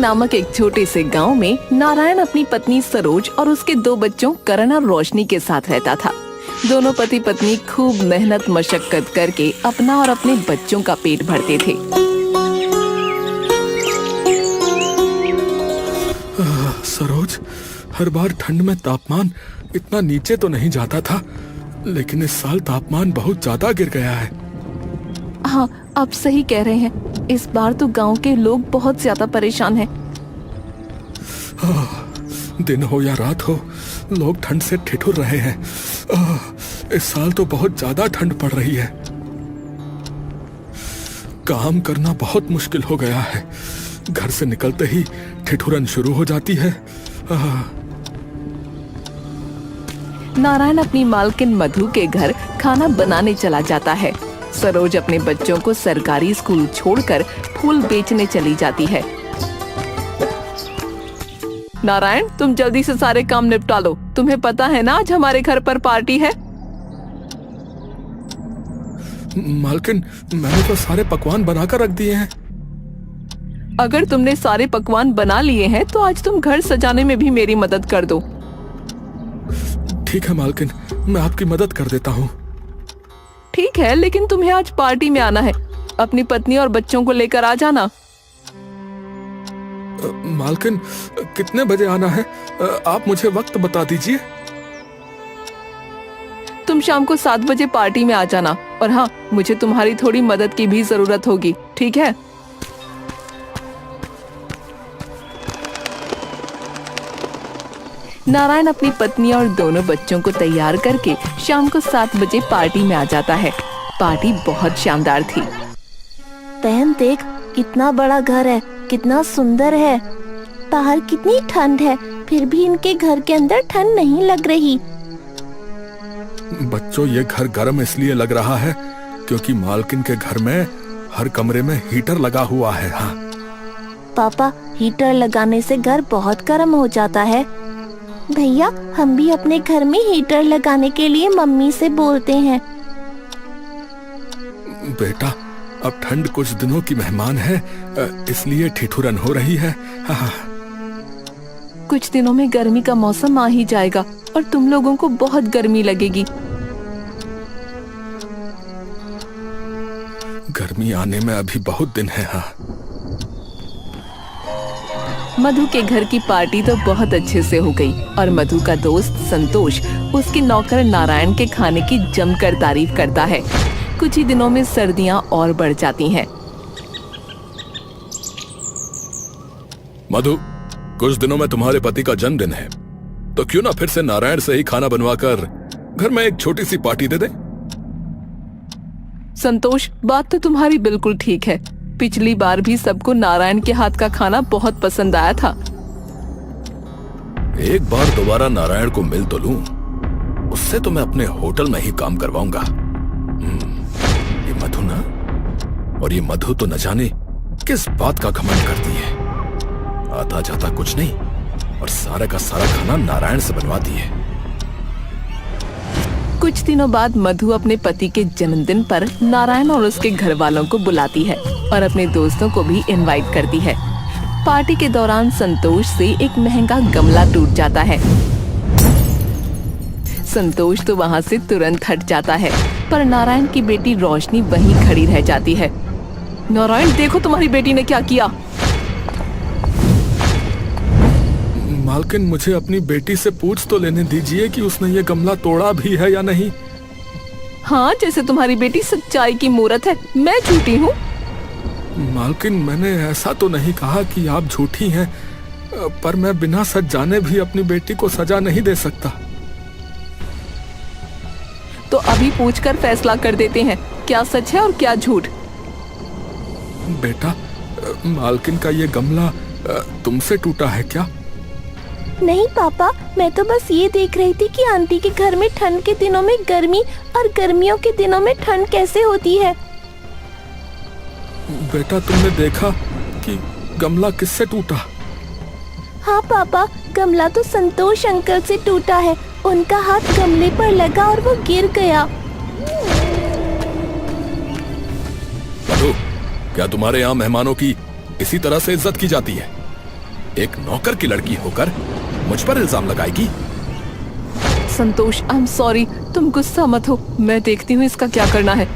नामक एक छोटे से गांव में नारायण अपनी पत्नी सरोज और उसके 2 बच्चों करण और रोशनी के साथ रहता था। दोनों पति पत्नी खूब मेहनत मशक्कत करके अपना और अपने बच्चों का पेट भरते थे। सरोज, हर बार ठंड में तापमान इतना नीचे तो नहीं जाता था, लेकिन इस साल तापमान बहुत ज्यादा गिर गया है। हाँ, आप सही कह रहे हैं। इस बार तो गांव के लोग बहुत ज्यादा परेशान हैं। दिन हो या रात हो, लोग ठंड से ठिठुर रहे हैं। इस साल तो बहुत ज्यादा ठंड पड़ रही है। काम करना बहुत मुश्किल हो गया है। घर से निकलते ही ठिठुरन शुरू हो जाती है। नारायण अपनी मालकिन मधु के घर खाना बनाने चला जाता है। सरोज अपने बच्चों को सरकारी स्कूल छोड़कर फूल बेचने चली जाती है। नारायण, तुम जल्दी से सारे काम निपटा लो। तुम्हें पता है ना आज हमारे घर पर पार्टी है। मालकिन, मैंने तो सारे पकवान बनाकर रख दिए हैं। अगर तुमने सारे पकवान बना लिए हैं तो आज तुम घर सजाने में भी मेरी मदद कर दो। ठीक है मालकिन, मैं आपकी मदद कर देता हूँ। ठीक है, लेकिन तुम्हें आज पार्टी में आना है। अपनी पत्नी और बच्चों को लेकर आ जाना। मालकिन, कितने बजे आना है? आप मुझे वक्त बता दीजिए। तुम शाम को 7 बजे पार्टी में आ जाना। और हाँ, मुझे तुम्हारी थोड़ी मदद की भी जरूरत होगी, ठीक है? नारायण अपनी पत्नी और दोनों बच्चों को तैयार करके शाम को 7 बजे पार्टी में आ जाता है। पार्टी बहुत शानदार थी। बहन देख, कितना बड़ा घर है, कितना सुंदर है। बाहर कितनी ठंड है, फिर भी इनके घर के अंदर ठंड नहीं लग रही। बच्चों, ये घर गर्म इसलिए लग रहा है क्योंकि मालकिन के घर में हर कमरे में हीटर लगा हुआ है। हाँ पापा, हीटर लगाने से घर बहुत गर्म हो जाता है। भैया, हम भी अपने घर में हीटर लगाने के लिए मम्मी से बोलते हैं। बेटा, अब ठंड कुछ दिनों की मेहमान है, इसलिए ठिठुरन हो रही है। हाँ। कुछ दिनों में गर्मी का मौसम आ ही जाएगा और तुम लोगों को बहुत गर्मी लगेगी। गर्मी आने में अभी बहुत दिन है। हाँ। मधु के घर की पार्टी तो बहुत अच्छे से हो गई और मधु का दोस्त संतोष उसके नौकर नारायण के खाने की जमकर तारीफ करता है। कुछ ही दिनों में सर्दियां और बढ़ जाती हैं। मधु, कुछ दिनों में तुम्हारे पति का जन्मदिन है, तो क्यों ना फिर से नारायण से ही खाना बनवाकर घर में एक छोटी सी पार्टी दे दे। संतोष, बात तो तुम्हारी बिल्कुल ठीक है। पिछली बार भी सबको नारायण के हाथ का खाना बहुत पसंद आया था। एक बार दोबारा नारायण को मिल तो लूं, उससे तो मैं अपने होटल में ही काम करवाऊंगा। ये मधु ना, और ये मधु तो न जाने किस बात का घमंड करती है। आता जाता कुछ नहीं और सारा का सारा खाना नारायण से बनवाती है। कुछ दिनों बाद मधु अपने पति के जन्मदिन पर नारायण और उसके घर वालों को बुलाती है और अपने दोस्तों को भी इनवाइट करती है। पार्टी के दौरान संतोष से एक महंगा गमला टूट जाता है। संतोष तो वहाँ से तुरंत हट जाता है, पर नारायण की बेटी रोशनी वहीं खड़ी रह जाती है। नारायण, देखो तुम्हारी बेटी ने क्या किया। मालकिन, मुझे अपनी बेटी से पूछ तो लेने दीजिए कि उसने ये गमला तोड़ा भी है या नहीं। हाँ, जैसे तुम्हारी बेटी सच्चाई की मूरत है, मैं झूठी हूँ। मालकिन, मैंने ऐसा तो नहीं कहा कि आप झूठी हैं, पर मैं बिना सच जाने भी अपनी बेटी को सजा नहीं दे सकता। तो अभी पूछकर फैसला कर देते हैं, क्या सच है और क्या झूठ। बेटा, मालकिन का ये गमला तुमसे टूटा है क्या? नहीं पापा, मैं तो बस ये देख रही थी कि आंटी के घर में ठंड के दिनों में गर्मी और गर्मियों के दिनों में ठंड कैसे होती है। बेटा, तुमने देखा कि गमला किससे टूटा? हाँ पापा, गमला तो संतोष अंकल से टूटा है। उनका हाथ गमले पर लगा और वो गिर गया। मधु, क्या तुम्हारे यहाँ मेहमानों की इसी तरह से इज्जत की जाती है? एक नौकर की लड़की होकर मुझ पर इल्जाम लगाएगी? संतोष, आई एम सॉरी, तुम गुस्सा मत हो, मैं देखती हूँ इसका क्या करना है।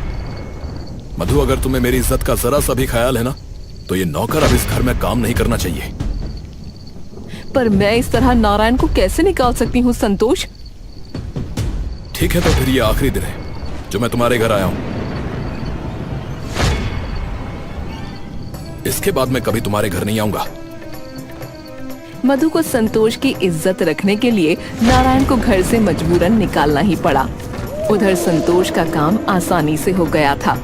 मधु, अगर तुम्हें मेरी इज्जत का जरा सा भी ख्याल है ना, तो ये नौकर अब इस घर में काम नहीं करना चाहिए। पर मैं इस तरह नारायण को कैसे निकाल सकती हूँ संतोष? ठीक है, तो फिर ये आखिरी दिन है जो मैं तुम्हारे घर आया हूं। इसके बाद मैं कभी तुम्हारे घर नहीं आऊंगा। मधु को संतोष की इज्जत रखने के लिए नारायण को घर से मजबूरन निकालना ही पड़ा। उधर संतोष का काम आसानी से हो गया था।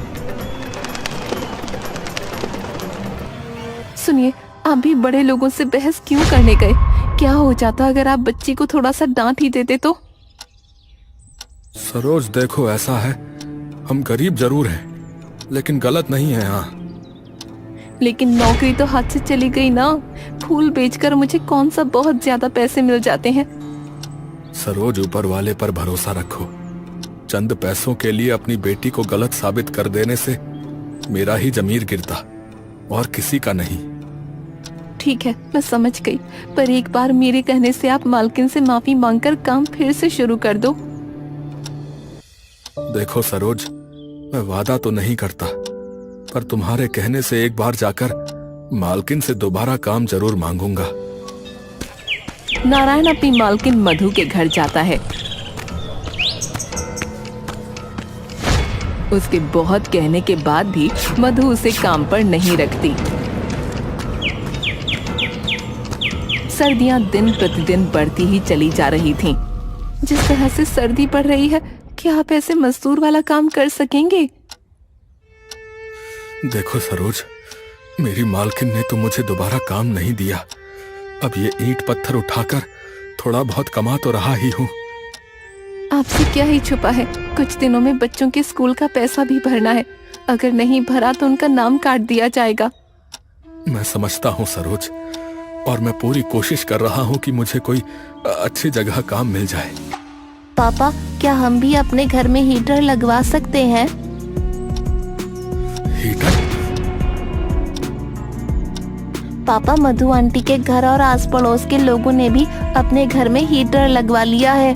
सुनिए, आप भी बड़े लोगों से बहस क्यों करने गए? क्या हो जाता अगर आप बच्ची को थोड़ा सा डांट ही देते तो? सरोज, देखो ऐसा है, हम गरीब जरूर हैं, लेकिन गलत नहीं है। हाँ, लेकिन नौकरी तो हाथ से चली गई ना। फूल बेचकर मुझे कौन सा बहुत ज्यादा पैसे मिल जाते हैं। सरोज, ऊपर वाले पर भरोसा रखो। चंद पैसों के लिए अपनी बेटी को गलत साबित कर देने से मेरा ही जमीर गिरता और किसी का नहीं। ठीक है, मैं समझ गई, पर एक बार मेरे कहने से आप मालकिन से माफी मांगकर काम फिर से शुरू कर दो। देखो सरोज, मैं वादा तो नहीं करता, पर तुम्हारे कहने से एक बार जाकर मालकिन से दोबारा काम जरूर मांगूंगा। नारायण अपनी मालकिन मधु के घर जाता है। उसके बहुत कहने के बाद भी मधु उसे काम पर नहीं रखती। सर्दियां दिन प्रतिदिन बढ़ती ही चली जा रही थीं। जिस तरह से सर्दी पड़ रही है, क्या आप ऐसे मजदूर वाला काम कर सकेंगे? देखो सरोज, मेरी मालकिन ने तो मुझे दोबारा काम नहीं दिया। अब ये ईंट पत्थर उठाकर थोड़ा बहुत कमा तो रहा ही हूँ। आपसे क्या ही छुपा है, कुछ दिनों में बच्चों के स्कूल का पैसा भी भरना है। अगर नहीं भरा तो उनका नाम काट दिया जाएगा। मैं समझता हूँ सरोज, और मैं पूरी कोशिश कर रहा हूँ कि मुझे कोई अच्छी जगह काम मिल जाए। पापा, क्या हम भी अपने घर में हीटर लगवा सकते हैं? हीटर? पापा, मधु आंटी के घर और आस पड़ोस के लोगों ने भी अपने घर में हीटर लगवा लिया है।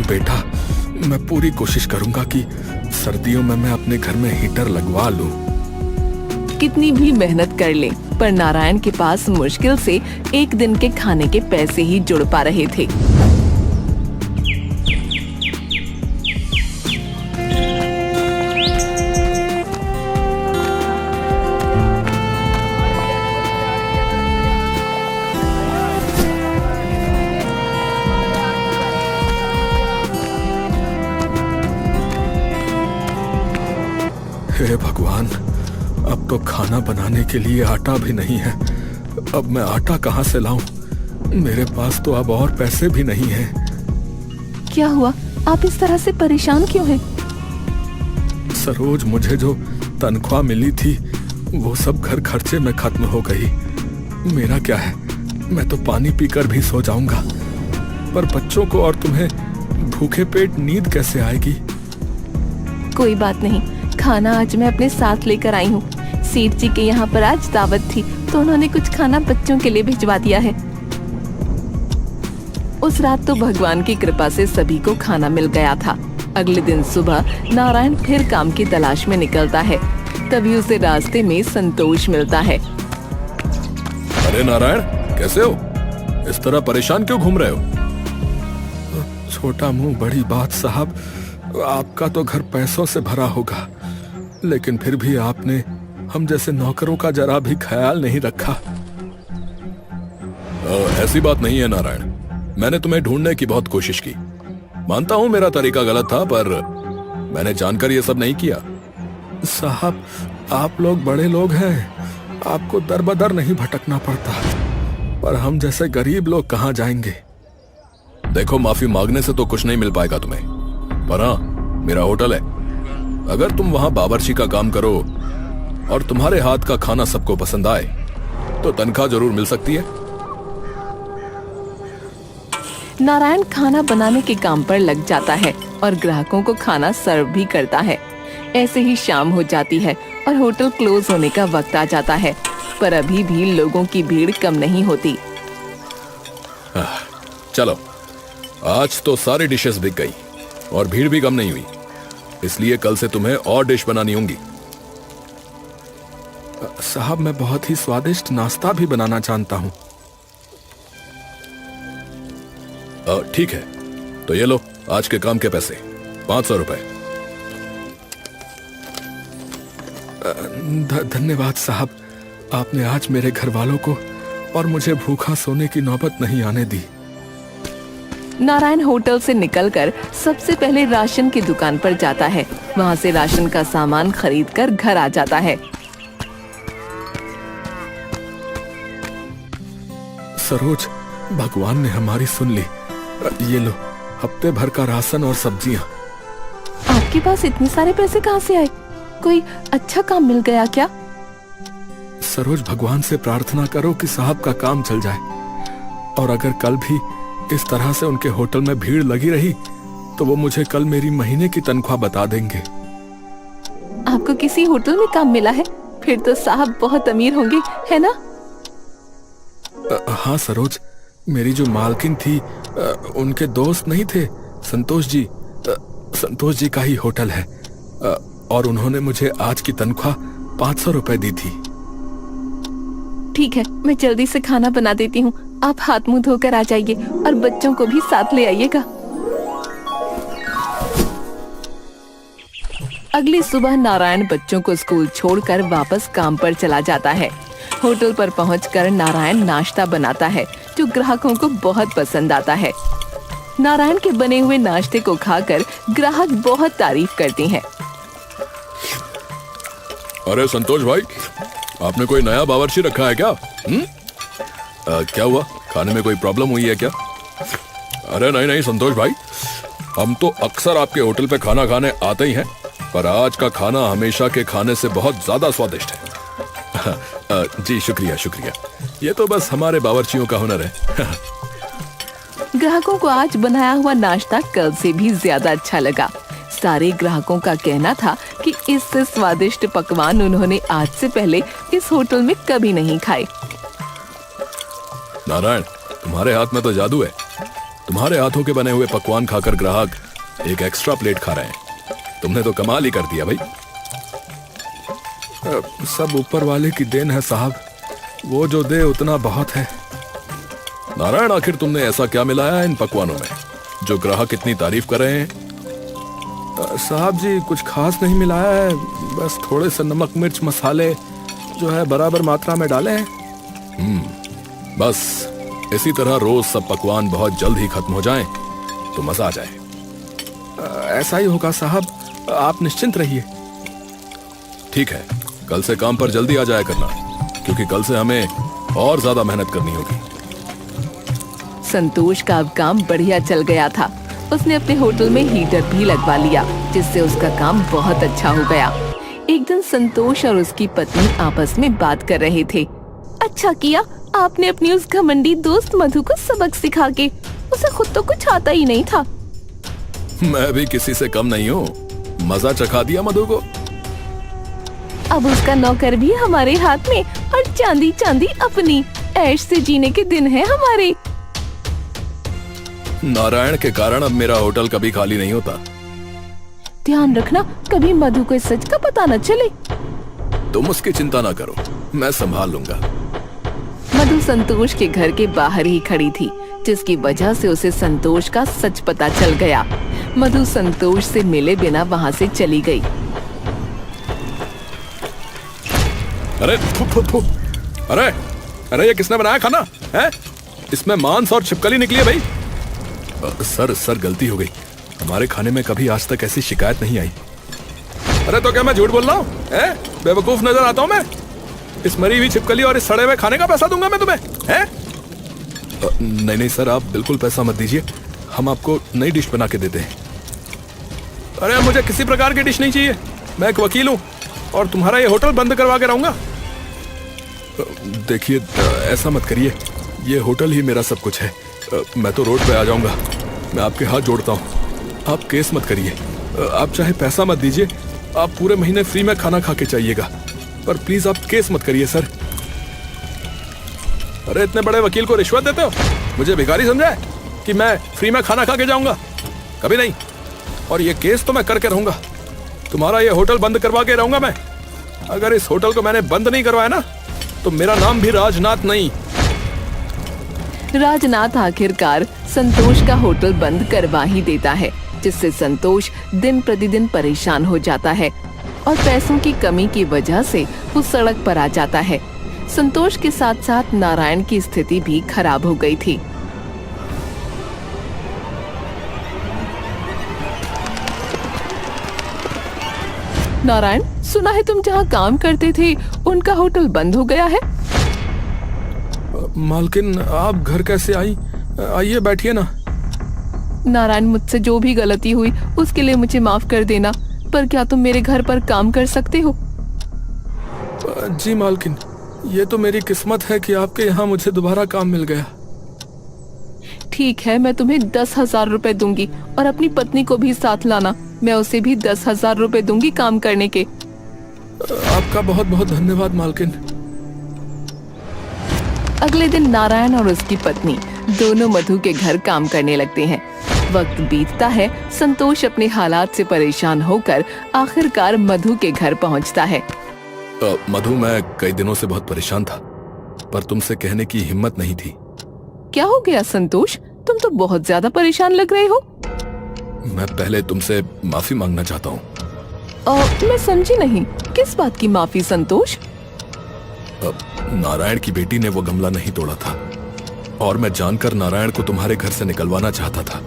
बेटा, मैं पूरी कोशिश करूंगा कि सर्दियों में मैं अपने घर में हीटर लगवा लूं। कितनी भी मेहनत कर ले, पर नारायण के पास मुश्किल से एक दिन के खाने के पैसे ही जुड़ पा रहे थे। हे भगवान, अब तो खाना बनाने के लिए आटा भी नहीं है। अब मैं आटा कहाँ से लाऊं? मेरे पास तो अब और पैसे भी नहीं हैं। क्या हुआ? आप इस तरह से परेशान क्यों हैं? सरोज, मुझे जो तनख्वाह मिली थी वो सब घर खर्चे में खत्म हो गई। मेरा क्या है, मैं तो पानी पीकर भी सो जाऊंगा, पर बच्चों को और तुम्हें भूखे पेट नींद कैसे आएगी? कोई बात नहीं, खाना आज मैं अपने साथ लेकर आई हूँ। सेठ जी के यहाँ पर आज दावत थी, तो उन्होंने कुछ खाना बच्चों के लिए भिजवा दिया है। उस रात तो भगवान की कृपा से सभी को खाना मिल गया था। अगले दिन सुबह नारायण फिर काम की तलाश में निकलता है। तभी उसे रास्ते में संतोष मिलता है। अरे नारायण, कैसे हो? इस तरह परेशान क्यों घूम रहे हो? छोटा मुंह बड़ी बात साहब, आपका तो घर पैसों से भरा होगा, लेकिन फिर भी आपने हम जैसे नौकरों का जरा भी ख्याल नहीं रखा। ऐसी बात नहीं है नारायण, मैंने तुम्हें ढूंढने की बहुत कोशिश की। मानता हूं मेरा तरीका गलत था, पर मैंने जानकर ये सब नहीं किया। साहब, आप लोग बड़े लोग हैं, आपको दर बदर नहीं भटकना पड़ता, पर हम जैसे गरीब लोग कहां जाएंगे? देखो, माफी मांगने से तो कुछ नहीं मिल पाएगा तुम्हें, पर हाँ, मेरा होटल है। अगर तुम वहां बावर्ची का काम करो और तुम्हारे हाथ का खाना सबको पसंद आए, तो तनख्वाह जरूर मिल सकती है। नारायण खाना बनाने के काम पर लग जाता है और ग्राहकों को खाना सर्व भी करता है। ऐसे ही शाम हो जाती है और होटल क्लोज होने का वक्त आ जाता है। पर अभी भी लोगों की भीड़ कम नहीं होती। चलो, आज तो सारी डिशेस बिक गई और भीड़ भी कम नहीं हुई, इसलिए कल से तुम्हें और डिश बनानी होंगी। साहब, मैं बहुत ही स्वादिष्ट नाश्ता भी बनाना जानता हूँ। ठीक है, तो ये लो आज के काम के पैसे, 500 रुपए। धन्यवाद साहब, आपने आज मेरे घर वालों को और मुझे भूखा सोने की नौबत नहीं आने दी। नारायण होटल से निकलकर सबसे पहले राशन की दुकान पर जाता है। वहाँ से राशन का सामान खरीदकर घर आ जाता है। सरोज, भगवान ने हमारी सुन ली। ये लो, हफ्ते भर का राशन और सब्जियाँ। आपके पास इतने सारे पैसे कहाँ से आए? कोई अच्छा काम मिल गया क्या? सरोज, भगवान से प्रार्थना करो कि साहब का काम चल जाए, और अगर कल भी इस तरह से उनके होटल में भीड़ लगी रही तो वो मुझे कल मेरी महीने की तनख्वाह बता देंगे। आपको किसी होटल में काम मिला है? फिर तो साहब बहुत अमीर होंगे, है ना? हाँ सरोज, मेरी जो मालकिन थी उनके दोस्त नहीं थे संतोष जी? संतोष जी का ही होटल है, और उन्होंने मुझे आज की तनख्वाह 500 रुपए दी थी। ठीक है, मैं जल्दी से खाना बना देती हूँ। आप हाथ मुंह धोकर आ जाइए और बच्चों को भी साथ ले आइएगा। अगली सुबह नारायण बच्चों को स्कूल छोड़कर वापस काम पर चला जाता है। होटल पर पहुंचकर नारायण नाश्ता बनाता है जो ग्राहकों को बहुत पसंद आता है। नारायण के बने हुए नाश्ते को खाकर ग्राहक बहुत तारीफ करते हैं। अरे संतोष भाई, आपने कोई नया बावर्ची रखा है क्या? क्या हुआ, खाने में कोई प्रॉब्लम हुई है क्या? अरे नहीं नहीं संतोष भाई, हम तो अक्सर आपके होटल पे खाना खाने आते ही हैं, पर आज का खाना हमेशा के खाने से बहुत ज्यादा स्वादिष्ट है। जी शुक्रिया शुक्रिया, ये तो बस हमारे बावर्चियों का हुनर है। ग्राहकों को आज बनाया हुआ नाश्ता कल से भी ज्यादा अच्छा लगा। सारे ग्राहकों का कहना था कि इससे स्वादिष्ट पकवान उन्होंने आज से पहले इस होटल में कभी नहीं खाए। नारायण, तुम्हारे हाथ में तो जादू है। तुम्हारे हाथों के बने हुए पकवान खाकर ग्राहक एक एक्स्ट्रा प्लेट खा रहे हैं। तुमने तो कमाल ही कर दिया भाई। सब ऊपर वाले की देन है साहब, वो जो दे उतना बहुत है। नारायण, आखिर तुमने ऐसा क्या मिलाया है इन पकवानों में जो ग्राहक इतनी तारीफ कर रहे हैं? साहब जी, कुछ खास नहीं मिलाया है, बस थोड़े से नमक मिर्च मसाले जो है बराबर मात्रा में डाले हैं। बस इसी तरह रोज सब पकवान बहुत जल्द ही खत्म हो जाएं तो मजा आ जाए। ऐसा ही होगा साहब, आप निश्चिंत रहिए। ठीक है, कल से काम पर जल्दी आ जाया करना, क्योंकि कल से हमें और ज्यादा मेहनत करनी होगी। संतोष का अब काम बढ़िया चल गया था। उसने अपने होटल में हीटर भी लगवा लिया, जिससे उसका काम बहुत अच्छा हो गया। एक दिन संतोष और उसकी पत्नी आपस में बात कर रहे थे। अच्छा किया आपने अपनी उस घमंडी दोस्त मधु को सबक सिखा के, उसे खुद तो कुछ आता ही नहीं था। मैं भी किसी से कम नहीं हूँ, मजा चखा दिया मधु को। अब उसका नौकर भी हमारे हाथ में और चांदी चांदी अपनी, ऐश से जीने के दिन है हमारे। नारायण के कारण अब मेरा होटल कभी खाली नहीं होता। ध्यान रखना कभी मधु को इस सच का पता न चले। तुम उसकी चिंता ना करो, मैं संभाल लूंगा। मधु संतोष के घर के बाहर ही खड़ी थी, जिसकी वजह से उसे संतोष का सच पता चल गया। मधु संतोष से मिले बिना वहाँ से चली गई। अरे फु, फु, फु। अरे अरे, ये किसने बनाया खाना है? इसमें मांस और छिपकली निकली है भाई। सर गलती हो गई, हमारे खाने में कभी आज तक ऐसी शिकायत नहीं आई। अरे तो क्या मैं झूठ बोल रहा हूँ? बेवकूफ नजर आता हूँ मैं? इस मरी हुई छिपकली और इस सड़े हुए खाने का पैसा दूंगा मैं तुम्हें, हैं? नहीं नहीं सर, आप बिल्कुल पैसा मत दीजिए, हम आपको नई डिश बना के देते हैं। अरे मुझे किसी प्रकार की डिश नहीं चाहिए, मैं एक वकील हूँ और तुम्हारा ये होटल बंद करवा के रहूंगा। देखिए ऐसा मत करिए, ये होटल ही मेरा सब कुछ है। मैं तो रोड पे आ जाऊंगा, मैं आपके हाथ जोड़ता हूँ, आप केस मत करिए। आप चाहे पैसा मत दीजिए, आप पूरे महीने फ्री में खाना खा के चाहिएगा, पर प्लीज आप केस मत करिए सर। अरे इतने बड़े वकील को रिश्वत देते हो? मुझे भिखारी समझा है कि मैं फ्री में खाना खा के जाऊंगा? कभी नहीं। और ये केस तो मैं करके रहूंगा। तुम्हारा ये होटल बंद करवा के रहूंगा मैं। अगर इस होटल को मैंने बंद नहीं करवाया ना, तो मेरा नाम भी राजनाथ नहीं। राजनाथ आखिरकार संतोष का होटल बंद करवा ही देता है, जिससे संतोष दिन प्रतिदिन परेशान हो जाता है और पैसों की कमी की वजह से वो सड़क पर आ जाता है। संतोष के साथ साथ नारायण की स्थिति भी खराब हो गई थी। नारायण, सुना है तुम जहाँ काम करते थे उनका होटल बंद हो गया है। मालकिन, आप घर कैसे आई? आइए बैठिए ना। नारायण, मुझसे जो भी गलती हुई उसके लिए मुझे माफ कर देना, पर क्या तुम मेरे घर पर काम कर सकते हो? जी मालकिन, ये तो मेरी किस्मत है कि आपके यहाँ मुझे दोबारा काम मिल गया। ठीक है, मैं तुम्हें 10,000 रुपए दूंगी और अपनी पत्नी को भी साथ लाना। मैं उसे भी 10,000 रुपए दूंगी काम करने के। आपका बहुत बहुत धन्यवाद मालकिन। अगले दिन नारायण और उसकी पत्नी दोनों मधु के घर काम करने लगते हैं। वक्त बीतता है, संतोष अपने हालात से परेशान होकर आखिरकार मधु के घर पहुंचता है। मधु, मैं कई दिनों से बहुत परेशान था, पर तुमसे कहने की हिम्मत नहीं थी। क्या हो गया संतोष? तुम तो बहुत ज्यादा परेशान लग रहे हो। मैं पहले तुमसे माफी मांगना चाहता हूँ। मैं समझी नहीं, किस बात की माफी संतोष? नारायण की बेटी ने वो गमला नहीं तोड़ा था और मैं जानकर नारायण को तुम्हारे घर से निकलवाना चाहता था।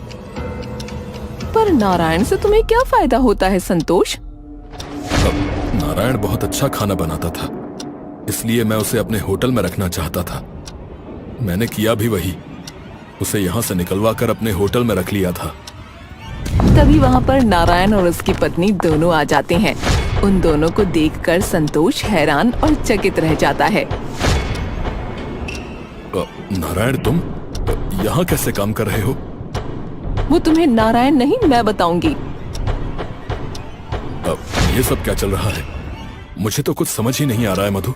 पर नारायण से तुम्हें क्या फायदा होता है संतोष? नारायण बहुत अच्छा खाना बनाता था, इसलिए मैं उसे अपने होटल में रखना चाहता था। मैंने किया भी वही, उसे यहाँ से निकलवा कर अपने होटल में रख लिया था। तभी वहाँ पर नारायण और उसकी पत्नी दोनों आ जाते हैं। उन दोनों को देखकर संतोष हैरान और चकित रह जाता है। नारायण, तुम यहाँ कैसे काम कर रहे हो? वो तुम्हें नारायण नहीं, मैं बताऊंगी। ये सब क्या चल रहा है? मुझे तो कुछ समझ ही नहीं आ रहा है मधु।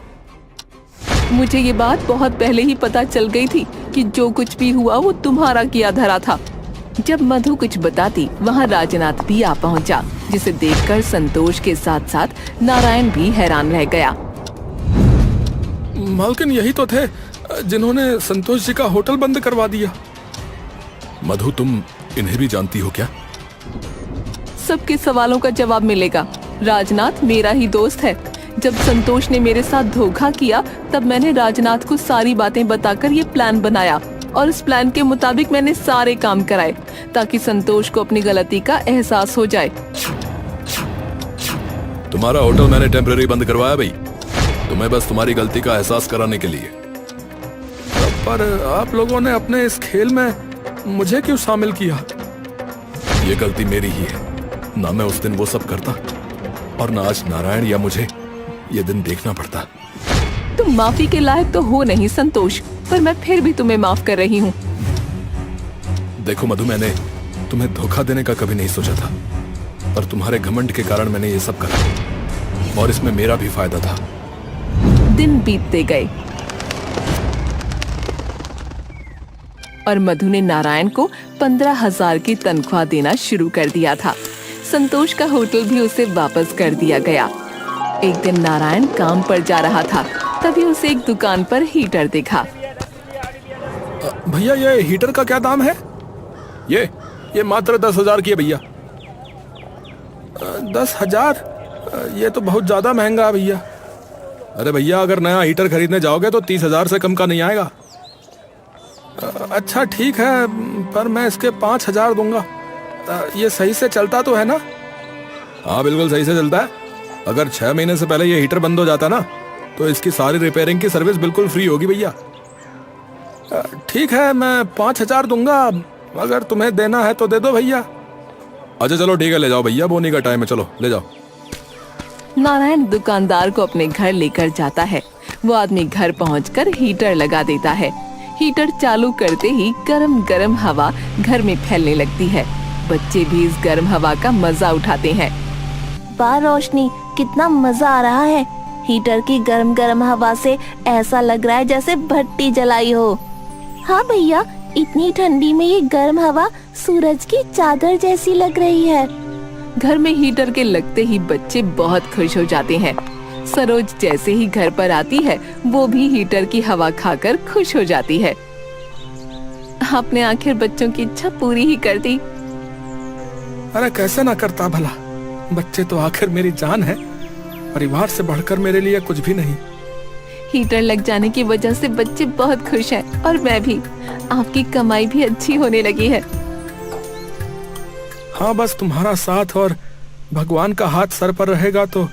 मुझे ये बात बहुत पहले ही पता चल गई थी कि जो कुछ भी हुआ वो तुम्हारा किया धरा था। जब मधु कुछ बताती, वहाँ राजनाथ भी आ पहुँचा, जिसे देखकर संतोष के साथ साथ नारायण भी हैरान रह गया। मालकिन, यही तो थे जिन्होंने संतोष जी का होटल बंद करवा दिया। मधु, तुम इन्हें भी जानती हो क्या? सबके सवालों का जवाब मिलेगा। राजनाथ मेरा ही दोस्त है। जब संतोष ने मेरे साथ धोखा किया, तब मैंने राजनाथ को सारी बातें बताकर ये प्लान बनाया और इस प्लान के मुताबिक मैंने सारे काम कराए ताकि संतोष को अपनी गलती का एहसास हो जाए। तुम्हारा होटल मैंने टेम्पररी बंद करवाया भाई, तुम्हें बस तुम्हारी गलती का एहसास कराने के लिए। पर आप लोगों ने अपने इस खेल में मुझे क्यों शामिल किया? ये गलती मेरी ही है ना। मैं उस दिन वो सब करता और ना आज नारायण या मुझे ये दिन देखना पड़ता। तुम माफी के लायक तो हो नहीं संतोष, पर मैं फिर भी तुम्हें माफ कर रही हूँ। देखो मधु, मैंने तुम्हें धोखा देने का कभी नहीं सोचा था, पर तुम्हारे घमंड के कारण मैंने ये सब करा और इसमें मेरा भी फायदा था। दिन बीतते गए और मधु ने नारायण को 15,000 की तनख्वाह देना शुरू कर दिया था। संतोष का होटल भी उसे वापस कर दिया गया। एक दिन नारायण काम पर जा रहा था, तभी उसे एक दुकान पर हीटर दिखा। भैया, ये हीटर का क्या दाम है? ये मात्र 10,000 की है भैया। 10,000? ये तो बहुत ज्यादा महंगा है भैया। अरे भैया, अगर नया हीटर खरीदने जाओगे तो 30,000 से कम का नहीं आएगा। अच्छा ठीक है, पर मैं इसके 5,000 दूंगा। ये सही से चलता तो है ना? हाँ, बिल्कुल सही से चलता है। अगर 6 महीने से पहले ये हीटर बंद हो जाता ना, तो इसकी सारी रिपेयरिंग की सर्विस बिल्कुल फ्री होगी भैया। ठीक है, मैं 5,000 दूंगा। अगर तुम्हें देना है तो दे दो भैया। अच्छा चलो ठीक है, ले जाओ भैया, बोनी का टाइम है, चलो ले जाओ। नारायण दुकानदार को अपने घर लेकर जाता है। वो आदमी घर पहुंचकर हीटर लगा देता है। हीटर चालू करते ही गरम गरम हवा घर में फैलने लगती है। बच्चे भी इस गर्म हवा का मजा उठाते हैं। वाह रोशनी, कितना मजा आ रहा है। हीटर की गरम गरम हवा से ऐसा लग रहा है जैसे भट्टी जलाई हो। हाँ भैया, इतनी ठंडी में ये गर्म हवा सूरज की चादर जैसी लग रही है। घर में हीटर के लगते ही बच्चे बहुत खुश हो जाते हैं। सरोज जैसे ही घर पर आती है वो भी हीटर की हवा खाकर खुश हो जाती है। आपने आखिर बच्चों की इच्छा पूरी ही कर दी। अरे कैसे ना करता भला, बच्चे तो आखिर मेरी जान है, परिवार से बढ़कर मेरे लिए कुछ भी नहीं। हीटर लग जाने की वजह से बच्चे बहुत खुश हैं और मैं भी। आपकी कमाई भी अच्छी होने लगी है। हाँ, बस तुम्हारा साथ और भगवान का हाथ सर पर रहेगा तो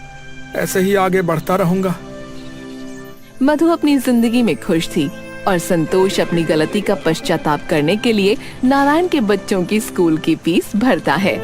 ऐसे ही आगे बढ़ता रहूंगा। मधु अपनी जिंदगी में खुश थी और संतोष अपनी गलती का पश्चाताप करने के लिए नारायण के बच्चों की स्कूल की फीस भरता है।